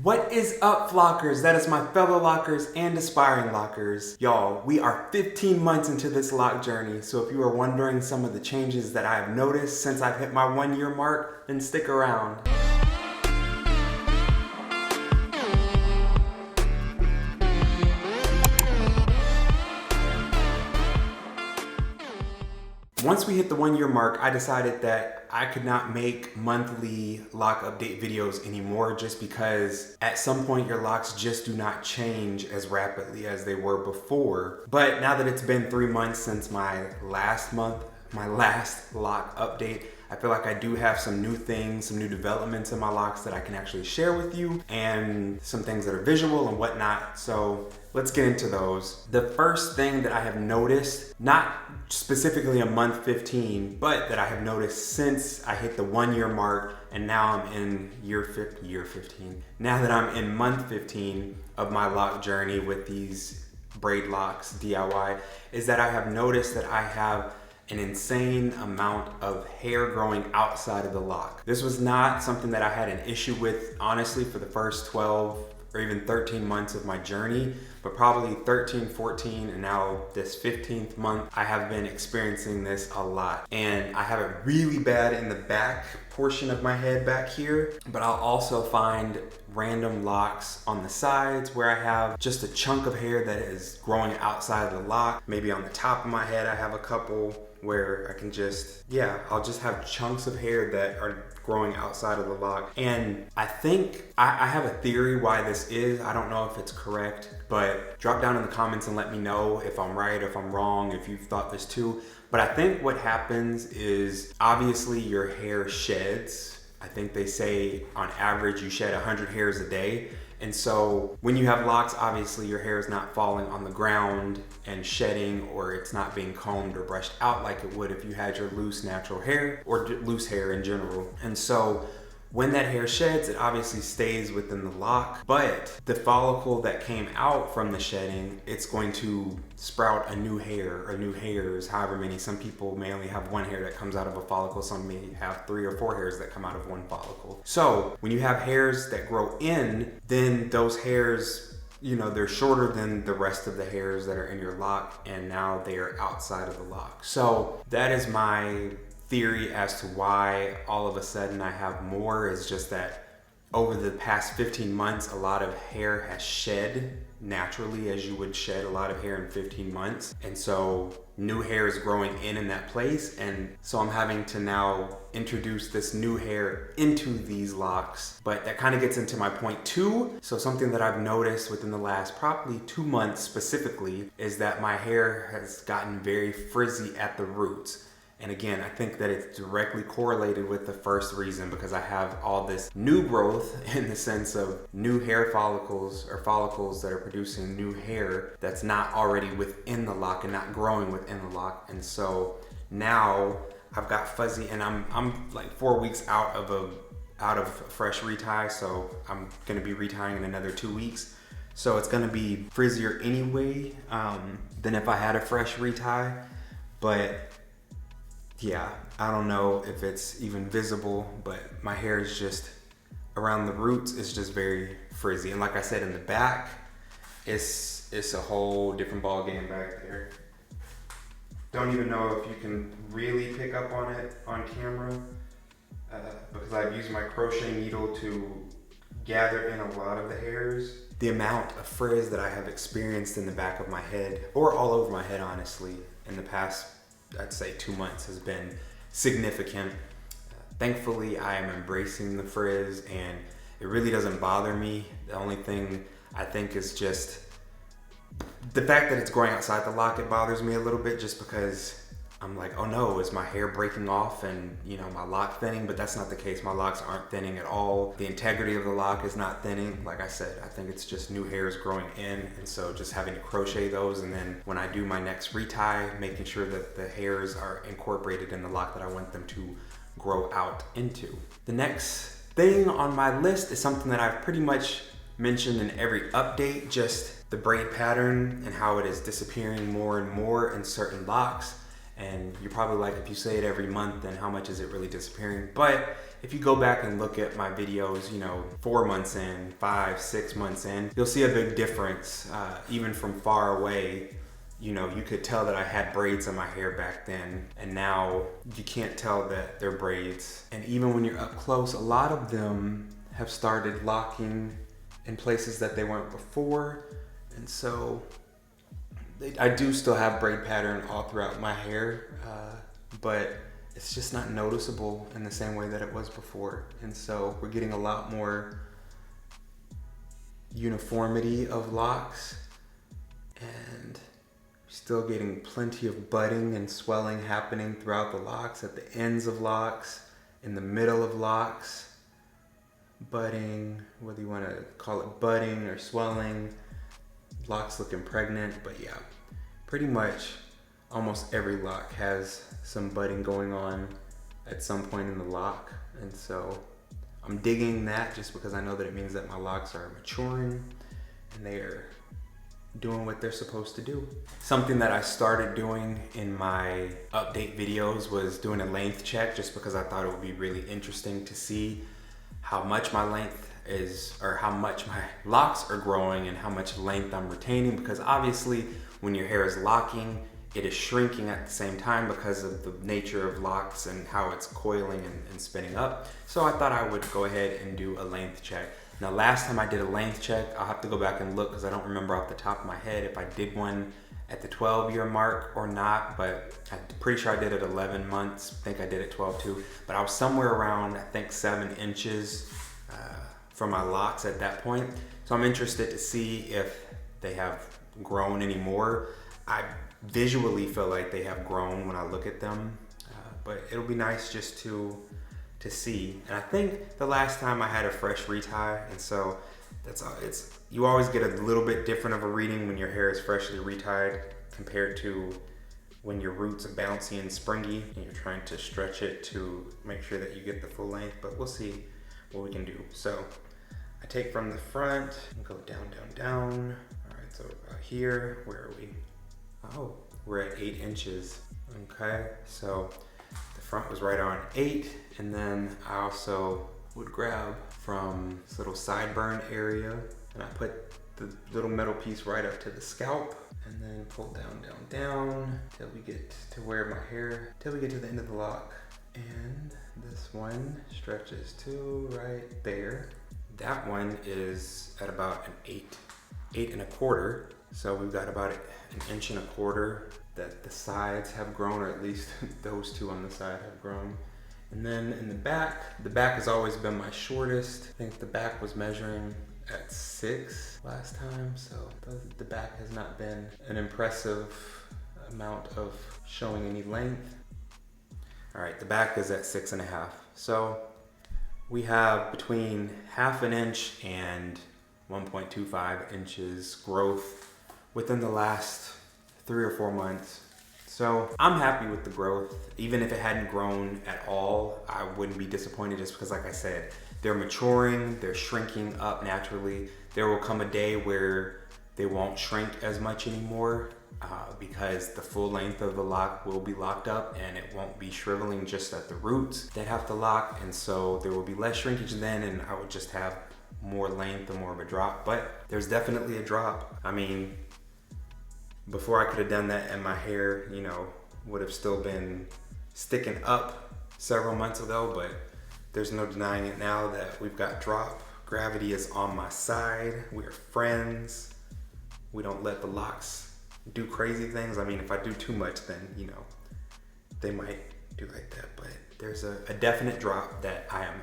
What is up, Flockers? That is my fellow Lockers and aspiring Lockers. Y'all, we are 15 months into this lock journey, so if you are wondering some of the changes that I have noticed since I've hit my 1-year mark, then stick around. Once we hit the 1-year mark, I decided that I could not make monthly lock update videos anymore just because at some point your locks just do not change as rapidly as they were before. But now that it's been 3 months since my last lock update, I feel like I do have some new things, some new developments in my locks that I can actually share with you, and some things that are visual and whatnot. So let's get into those. The first thing that I have noticed, not specifically a month 15, but that I have noticed since I hit the 1-year mark, and now I'm in year 15. Now that I'm in month 15 of my lock journey with these Braidlocs DIY, is that I have noticed that I have an insane amount of hair growing outside of the lock. This was not something that I had an issue with, honestly, for the first 12 or even 13 months of my journey, but probably 13, 14, and now this 15th month, I have been experiencing this a lot. And I have it really bad in the back portion of my head back here, but I'll also find random locks on the sides where I have just a chunk of hair that is growing outside of the lock. Maybe on the top of my head, I have a couple where I can I'll just have chunks of hair that are growing outside of the lock. And I think, I have a theory why this is. I don't know if it's correct, but drop down in the comments and let me know if I'm right, if I'm wrong, if you've thought this too. But I think what happens is, obviously your hair sheds. I think they say on average you shed 100 hairs a day. And so when you have locks, obviously your hair is not falling on the ground and shedding, or it's not being combed or brushed out like it would if you had your loose natural hair or loose hair in general. And so when that hair sheds, it obviously stays within the lock, but the follicle that came out from the shedding, it's going to sprout a new hair or new hairs, however many. Some people may only have 1 hair that comes out of a follicle. Some may have 3 or 4 hairs that come out of 1 follicle. So when you have hairs that grow in, then those hairs, you know, they're shorter than the rest of the hairs that are in your lock, and now they are outside of the lock. So that is my theory as to why all of a sudden I have more, is just that over the past 15 months, a lot of hair has shed naturally, as you would shed a lot of hair in 15 months. And so new hair is growing in that place. And so I'm having to now introduce this new hair into these locks. But that kind of gets into my point 2. So something that I've noticed within the last probably 2 months specifically is that my hair has gotten very frizzy at the roots. And again, I think that it's directly correlated with the first reason, because I have all this new growth in the sense of new hair follicles, or follicles that are producing new hair that's not already within the lock and not growing within the lock. And so now I've got fuzzy, and I'm like 4 weeks out of a fresh retie, so I'm gonna be retying in another 2 weeks. So it's gonna be frizzier anyway than if I had a fresh retie. But yeah, I don't know if it's even visible, but my hair is just, around the roots, it's just very frizzy. And like I said, in the back, it's a whole different ball game back there. Don't even know if you can really pick up on it on camera, because I've used my crochet needle to gather in a lot of the hairs. The amount of frizz that I have experienced in the back of my head, or all over my head honestly, in the past, I'd say 2 months, has been significant. Thankfully, I am embracing the frizz, and it really doesn't bother me. The only thing I think is just the fact that it's growing outside the lock. It bothers me a little bit, just because I'm like, oh no, is my hair breaking off and, you know, my lock thinning? But that's not the case. My locks aren't thinning at all. The integrity of the lock is not thinning. Like I said, I think it's just new hairs growing in. And so just having to crochet those, and then when I do my next retie, making sure that the hairs are incorporated in the lock that I want them to grow out into. The next thing on my list is something that I've pretty much mentioned in every update, just the braid pattern and how it is disappearing more and more in certain locks. And you're probably like, if you say it every month, then how much is it really disappearing? But if you go back and look at my videos, you know, 4 months in, 5, 6 months in, you'll see a big difference. Even from far away, you know, you could tell that I had braids in my hair back then, and now you can't tell that they're braids. And even when you're up close, a lot of them have started locking in places that they weren't before. And so I do still have braid pattern all throughout my hair, but it's just not noticeable in the same way that it was before. And so we're getting a lot more uniformity of locks, and still getting plenty of budding and swelling happening throughout the locks, at the ends of locks, in the middle of locks, budding, whether you want to call it budding or swelling, locks looking pregnant. But yeah, pretty much almost every lock has some budding going on at some point in the lock. And so I'm digging that just because I know that it means that my locks are maturing and they are doing what they're supposed to do. Something that I started doing in my update videos was doing a length check, just because I thought it would be really interesting to see how much my length is, or how much my locks are growing and how much length I'm retaining, because obviously when your hair is locking, it is shrinking at the same time because of the nature of locks and how it's coiling and spinning up. So I thought I would go ahead and do a length check. Now, last time I did a length check, I'll have to go back and look because I don't remember off the top of my head if I did one at the 12-year mark or not, but I'm pretty sure I did it 11 months. I think I did it 12 too, but I was somewhere around, I think, 7 inches for my locks at that point. So I'm interested to see if they have grown anymore. I visually feel like they have grown when I look at them, but it'll be nice just to see. And I think the last time I had a fresh retie, and so you always get a little bit different of a reading when your hair is freshly retied compared to when your roots are bouncy and springy and you're trying to stretch it to make sure that you get the full length. But we'll see what we can do. So I take from the front and go down, down, down. All right, so about here, where are we? Oh, we're at 8 inches. Okay, so the front was right on 8, and then I also would grab from this little sideburn area, and I put the little metal piece right up to the scalp, and then pull down, down, down till we get to where my hair, till we get to the end of the lock. And this one stretches to right there. That one is at about an 8 and a quarter. So we've got about 1.25 inches that the sides have grown, or at least those two on the side have grown. And then in the back has always been my shortest. I think the back was measuring at 6 last time, so the back has not been an impressive amount of showing any length. All right, the back is at 6.5. So we have between 1/2 inch and 1.25 inches growth within the last 3 or 4 months. So I'm happy with the growth. Even if it hadn't grown at all, I wouldn't be disappointed, just because, like I said, they're maturing, they're shrinking up naturally. There will come a day where they won't shrink as much anymore because the full length of the lock will be locked up and it won't be shriveling just at the roots that have to lock. And so there will be less shrinkage then, and I would just have more length and more of a drop. But there's definitely a drop. I mean, before I could have done that and my hair, you know, would have still been sticking up several months ago, but there's no denying it now that we've got drop. Gravity is on my side. We're friends. We don't let the locks do crazy things. I mean, if I do too much, then, you know, they might do like that, but there's a definite drop that I am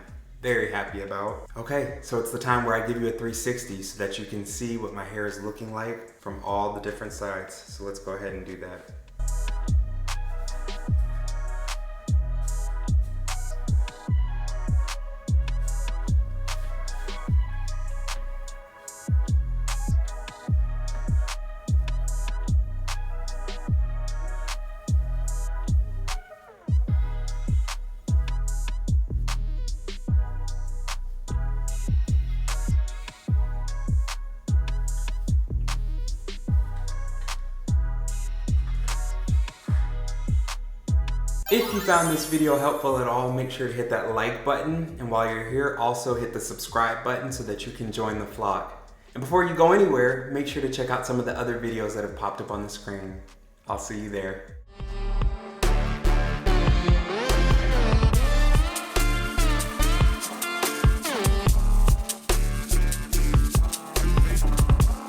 very happy about. Okay, so it's the time where I give you a 360 so that you can see what my hair is looking like from all the different sides. So let's go ahead and do that. If you found this video helpful at all, make sure to hit that like button. And while you're here, also hit the subscribe button so that you can join the flock. And before you go anywhere, make sure to check out some of the other videos that have popped up on the screen. I'll see you there.